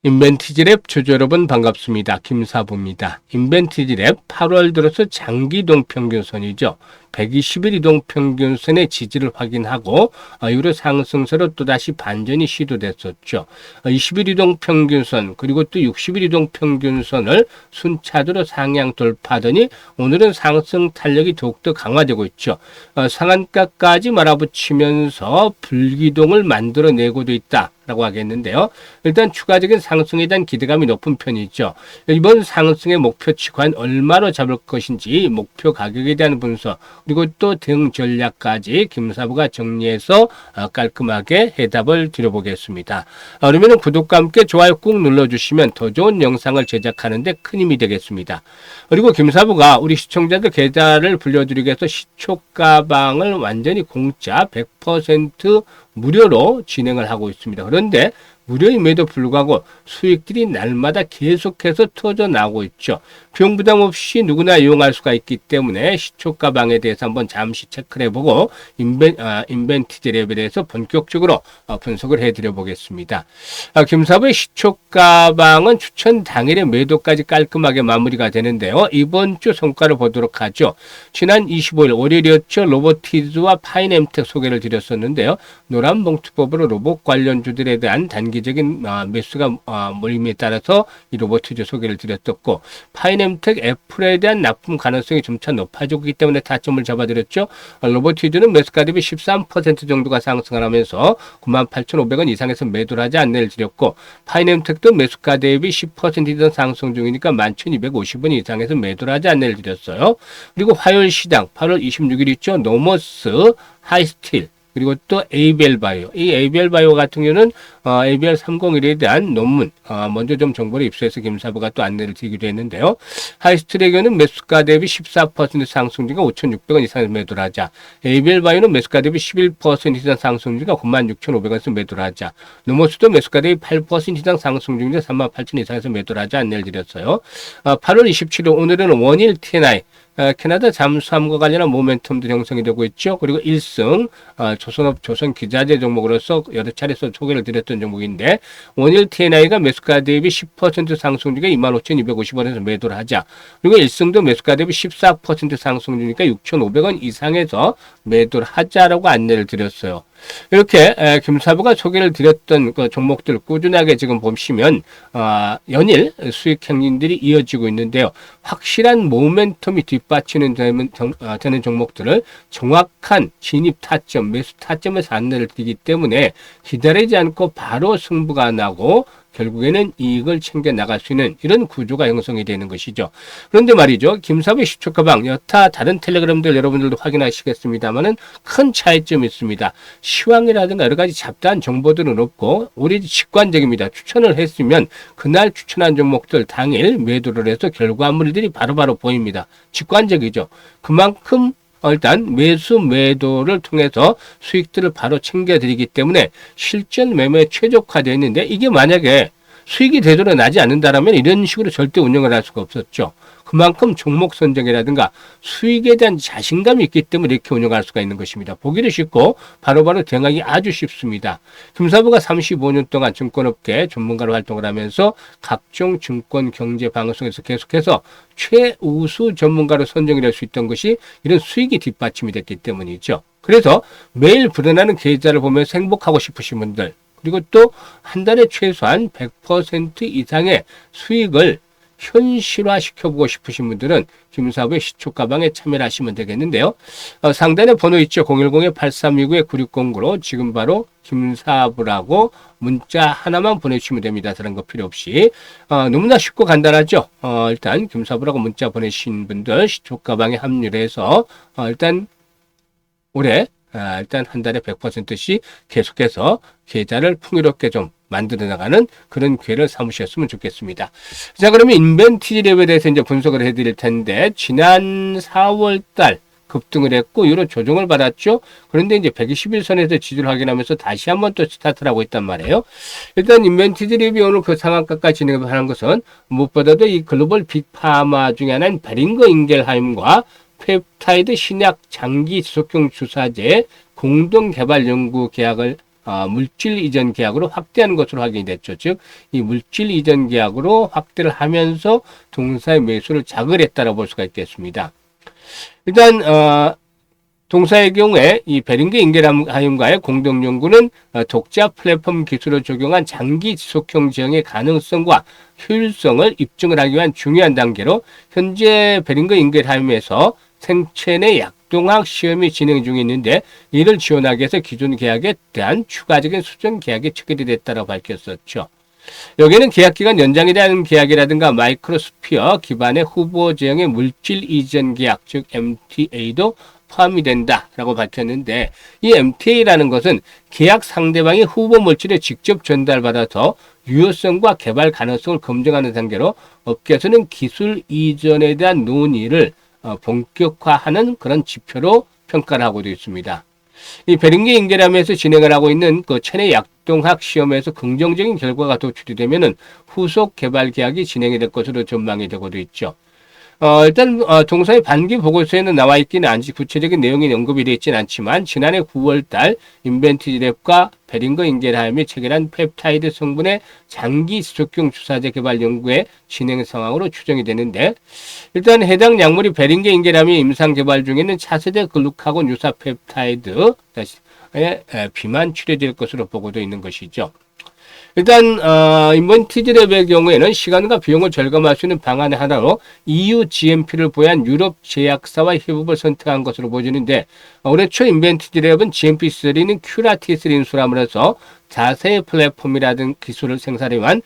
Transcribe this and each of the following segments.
인벤티지랩 주주 여러분 반갑습니다. 김사부입니다. 인벤티지랩 8월 들어서 장기 이동평균선이죠. 120일 이동평균선의 지지를 확인하고 이후로 상승세로 또다시 반전이 시도됐었죠. 20일 이동평균선 그리고 또 60일 이동평균선을 순차적으로 상향 돌파하더니 오늘은 상승 탄력이 더욱더 강화되고 있죠. 상한가까지 몰아붙이면서 불기둥을 만들어내고도 있다. 라고 하겠는데요. 일단 추가적인 상승에 대한 기대감이 높은 편이죠. 이번 상승의 목표치 과연 얼마로 잡을 것인지 목표 가격에 대한 분석 그리고 또 대응 전략까지 김사부가 정리해서 깔끔하게 해답을 드려보겠습니다. 그러면 구독과 함께 좋아요 꾹 눌러주시면 더 좋은 영상을 제작하는 데 큰 힘이 되겠습니다. 그리고 김사부가 우리 시청자들 계좌를 불려드리기 위해서 시초가방을 완전히 공짜 100% 무료로 진행을 하고 있습니다. 그런데 무료임에도 불구하고 수익들이 날마다 계속해서 터져 나오고 있죠. 비용 부담 없이 누구나 이용할 수가 있기 때문에 시초가방에 대해서 한번 잠시 체크를 해보고 인벤티지랩에 대해서 본격적으로 분석을 해드려 보겠습니다. 김사부의 시초가방은 추천 당일의 매도까지 깔끔하게 마무리가 되는데요. 이번 주 성과를 보도록 하죠. 지난 25일 월요일이었죠. 로보티즈와 파이넴텍 소개를 드렸었는데요. 노란봉투법으로 로봇 관련주들에 대한 단기적인 매수가 몰림에 따라서 이 로보티즈 소개를 드렸었고 파이넴텍 애플에 대한 납품 가능성이 점차 높아지고 있기 때문에 타점을 잡아드렸죠. 로보티즈는 매수가 대비 13% 정도가 상승을 하면서 98,500원 이상에서 매도를 하지 않내를 드렸고 파이넴텍도 매수가 대비 10% 이상 상승 중이니까 11,250원 이상에서 매도를 하지 않내를 드렸어요. 그리고 화요일 시장 8월 26일 있죠. 노모스, 하이스틸 그리고 또 ABL바이오. 이 ABL바이오 같은 경우는 ABL 301에 대한 논문 먼저 좀 정보를 입수해서 김사부가 또 안내를 드리기도 했는데요. 하이스틸의 경우는 매수가 대비 14% 상승 중에 5,600원 이상에서 매도를 하자. ABL바이오는 매수가 대비 11% 이상 상승 중에 96,500원에서 매도를 하자. 노모스도 매수가 대비 8% 이상 상승 중에 38,000원 이상에서 매도를 하자 안내를 드렸어요. 8월 27일 오늘은 원일 TNI 캐나다 잠수함과 관련한 모멘텀도 형성이 되고 있죠. 그리고 1승 조선업 조선기자재 종목으로서 여러 차례서 소개를 드렸던 종목인데 원일 TNI가 매수가 대비 10% 상승 중에 25,250원에서 매도를 하자. 그리고 1승도 매수가 대비 14% 상승 중이니까 6,500원 이상에서 매도를 하자라고 안내를 드렸어요. 이렇게 김사부가 소개를 드렸던 그 종목들 꾸준하게 지금 보시면 연일 수익 행진들이 이어지고 있는데요. 확실한 모멘텀이 뒷받치는 되는 종목들을 정확한 진입 타점, 매수 타점에서 안내를 드리기 때문에 기다리지 않고 바로 승부가 나고 결국에는 이익을 챙겨 나갈 수 있는 이런 구조가 형성이 되는 것이죠. 그런데 말이죠. 김사부의 시초가방 여타 다른 텔레그램들 여러분들도 확인하시겠습니다만은 큰 차이점이 있습니다. 시황이라든가 여러 가지 잡다한 정보들은 없고 오히려 직관적입니다. 추천을 했으면 그날 추천한 종목들 당일 매도를 해서 결과물들이 바로바로 보입니다. 직관적이죠. 그만큼 일단 매수 매도를 통해서 수익들을 바로 챙겨드리기 때문에 실전 매매에 최적화되어 있는데 이게 만약에 수익이 되도록 나지 않는다면 이런 식으로 절대 운영을 할 수가 없었죠. 그만큼 종목 선정이라든가 수익에 대한 자신감이 있기 때문에 이렇게 운영할 수가 있는 것입니다. 보기도 쉽고 바로바로 대응하기 아주 쉽습니다. 김사부가 35년 동안 증권업계 전문가로 활동을 하면서 각종 증권 경제 방송에서 계속해서 최우수 전문가로 선정이 될 수 있던 것이 이런 수익이 뒷받침이 됐기 때문이죠. 그래서 매일 불어나는 계좌를 보면서 행복하고 싶으신 분들 그리고 또 한 달에 최소한 100% 이상의 수익을 현실화시켜보고 싶으신 분들은 김사부의 시초가방에 참여를 하시면 되겠는데요. 상단에 번호 있죠. 010-8329-9609로 지금 바로 김사부라고 문자 하나만 보내주시면 됩니다. 다른 거 필요 없이. 너무나 쉽고 간단하죠. 일단 김사부라고 문자 보내신 분들 시초가방에 합류를 해서 일단 올해 일단 한 달에 100%씩 계속해서 계좌를 풍요롭게 좀 만들어 나가는 그런 기회를 삼으셨으면 좋겠습니다. 자, 그러면 인벤티지랩에 대해서 이제 분석을 해드릴 텐데, 지난 4월 달 급등을 했고, 이후로 조정을 받았죠. 그런데 이제 121선에서 지지를 확인하면서 다시 한번 또 스타트를 하고 있단 말이에요. 일단 인벤티지랩이 오늘 그 상한가까지 진행을 하는 것은 무엇보다도 이 글로벌 빅파마 중에 하나인 베링거 인겔하임과 펩타이드 신약 장기 지속형 주사제 공동 개발 연구 계약을 물질 이전 계약으로 확대하는 것으로 확인이 됐죠. 즉, 이 물질 이전 계약으로 확대를 하면서 동사의 매수를 자극을 했다라고 볼 수가 있겠습니다. 일단 동사의 경우에 이 베링거 인겔하임과의 공동 연구는 독자 플랫폼 기술을 적용한 장기 지속형 지형의 가능성과 효율성을 입증을 하기 위한 중요한 단계로 현재 베링거 인겔하임에서 생체 내 약동학 시험이 진행 중에 있는데 이를 지원하기 위해서 기존 계약에 대한 추가적인 수정 계약이 체결이 됐다고 밝혔었죠. 여기에는 계약기간 연장에 대한 계약이라든가 마이크로스피어 기반의 후보 제형의 물질 이전 계약, 즉 MTA도 포함이 된다라고 밝혔는데 이 MTA라는 것은 계약 상대방이 후보 물질을 직접 전달받아서 유효성과 개발 가능성을 검증하는 단계로 업계에서는 기술 이전에 대한 논의를 본격화하는 그런 지표로 평가를 하고 있습니다. 이 베링거 인겔하임에서 진행을 하고 있는 그 체내 약동학 시험에서 긍정적인 결과가 도출이 되면은 후속 개발 계약이 진행이 될 것으로 전망이 되고도 있죠. 일단 동사의 반기 보고서에는 나와 있기는 않지 구체적인 내용이 언급이 되어 있지는 않지만 지난해 9월달 인벤티지랩과 베링거 인겔하임이 체결한 펩타이드 성분의 장기 지속형 주사제 개발 연구의 진행 상황으로 추정이 되는데 일단 해당 약물이 베링거 인겔하임이 임상 개발 중에는 차세대 글루카곤 유사 펩타이드에 비만 치료될 것으로 보고도 있는 것이죠. 일단 인벤티지랩의 경우에는 시간과 비용을 절감할 수 있는 방안의 하나로 EU GMP를 보유한 유럽 제약사와 협업을 선택한 것으로 보여지는데 올해 초 인벤티지랩은 GMP3는 큐라티스를 인수함으로 해서 자세 플랫폼이라든 기술을 생산해 위한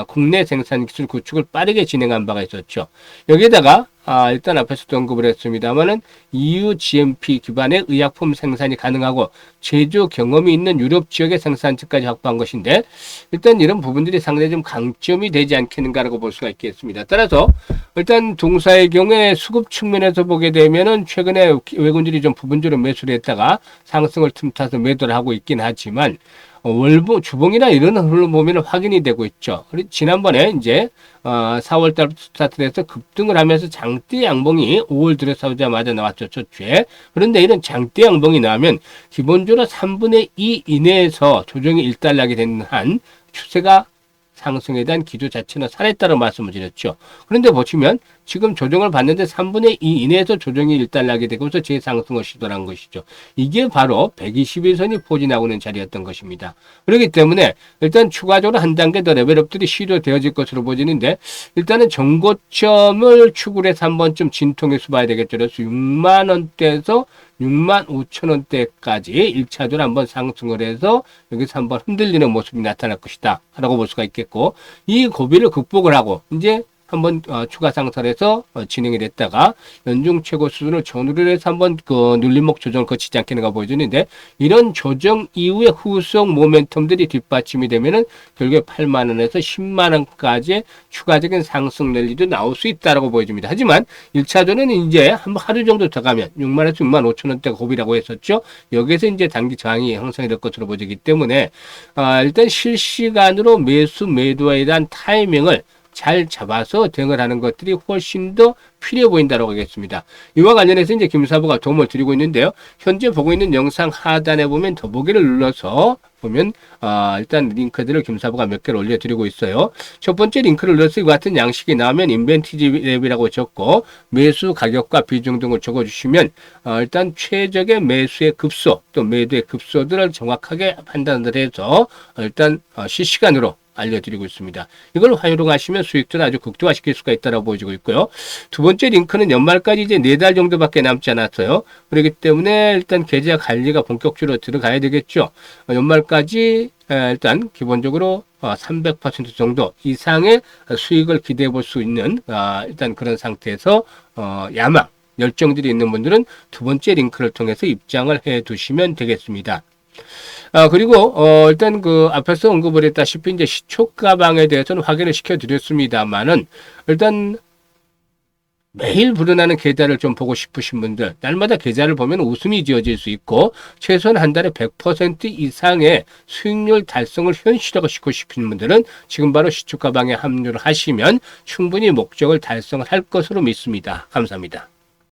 국내 생산 기술 구축을 빠르게 진행한 바가 있었죠. 여기에다가 일단 앞에서도 언급을 했습니다만은 EU GMP 기반의 의약품 생산이 가능하고 제조 경험이 있는 유럽 지역의 생산지까지 확보한 것인데 일단 이런 부분들이 상당히 좀 강점이 되지 않겠는가라고 볼 수가 있겠습니다. 따라서 일단 동사의 경우에 수급 측면에서 보게 되면은 최근에 외국인들이 좀 부분적으로 매수를 했다가 상승을 틈타서 매도를 하고 있긴 하지만 주봉이나 이런 흐름을 보면 확인이 되고 있죠. 지난번에 이제 4월 달부터 스타트해서 급등을 하면서 장대 양봉이 5월 들어서자마자 나왔죠. 초추에. 그런데 이런 장대 양봉이 나오면 기본적으로 3분의 2 이내에서 조정이 일단락이 되는 한 추세가 상승에 대한 기조 자체는 살아있다고 말씀을 드렸죠. 그런데 보시면 지금 조정을 받는데 3분의 2 이내에서 조정이 일단락이 되고서 재상승을 시도한 것이죠. 이게 바로 121선이 포진하고 있는 자리였던 것입니다. 그렇기 때문에 일단 추가적으로 한 단계 더 레벨업들이 시도되어질 것으로 보이는데 일단은 정고점을 추구를 해서 한 번쯤 진통해서 봐야 되겠죠. 그래서 6만 원대에서 6만 5천 원대까지 1차적으로 한번 상승을 해서 여기서 한번 흔들리는 모습이 나타날 것이다 라고 볼 수가 있겠고 이 고비를 극복을 하고 이제 한번 추가 상승해서 진행이 됐다가 연중 최고 수준을 전후를 해서 한번 그 눌림목 조정을 거치지 않겠는가 보여주는데 이런 조정 이후에 후속 모멘텀들이 뒷받침이 되면은 결국에 8만 원에서 10만 원까지 추가적인 상승 랠리도 나올 수 있다라고 보여집니다. 하지만 1차전은 이제 한 하루 정도 더 가면 6만 원에서 6만 5천 원대 고비라고 했었죠. 여기서 이제 단기 저항이 형성이 될 것으로 보이기 때문에 일단 실시간으로 매수 매도에 대한 타이밍을 잘 잡아서 대응을 하는 것들이 훨씬 더 필요해 보인다고 하겠습니다. 이와 관련해서 이제 김사부가 도움을 드리고 있는데요. 현재 보고 있는 영상 하단에 보면 더보기를 눌러서 보면 일단 링크들을 김사부가 몇 개를 올려드리고 있어요. 첫 번째 링크를 눌러서 이와 같은 양식이 나오면 인벤티지랩이라고 적고 매수 가격과 비중 등을 적어주시면 일단 최적의 매수의 급소 또 매도의 급소들을 정확하게 판단을 해서 일단 실시간으로 알려드리고 있습니다. 이걸 활용하시면 수익도 아주 극대화시킬 수가 있다고 보여지고 있고요. 두 번째 링크는 연말까지 이제 4달 정도밖에 남지 않았어요. 그렇기 때문에 일단 계좌 관리가 본격적으로 들어가야 되겠죠. 연말까지 일단 기본적으로 300% 정도 이상의 수익을 기대해 볼 수 있는 일단 그런 상태에서 야망 열정들이 있는 분들은 두 번째 링크를 통해서 입장을 해 두시면 되겠습니다. 그리고 일단 그 앞에서 언급을 했다시피 이제 시초가방에 대해서는 확인을 시켜 드렸습니다만은 일단 매일 불어나는 계좌를 좀 보고 싶으신 분들, 날마다 계좌를 보면 웃음이 지어질 수 있고 최소한 한 달에 100% 이상의 수익률 달성을 현실화시키고 싶으신 분들은 지금 바로 시초가방에 합류를 하시면 충분히 목적을 달성할 것으로 믿습니다. 감사합니다.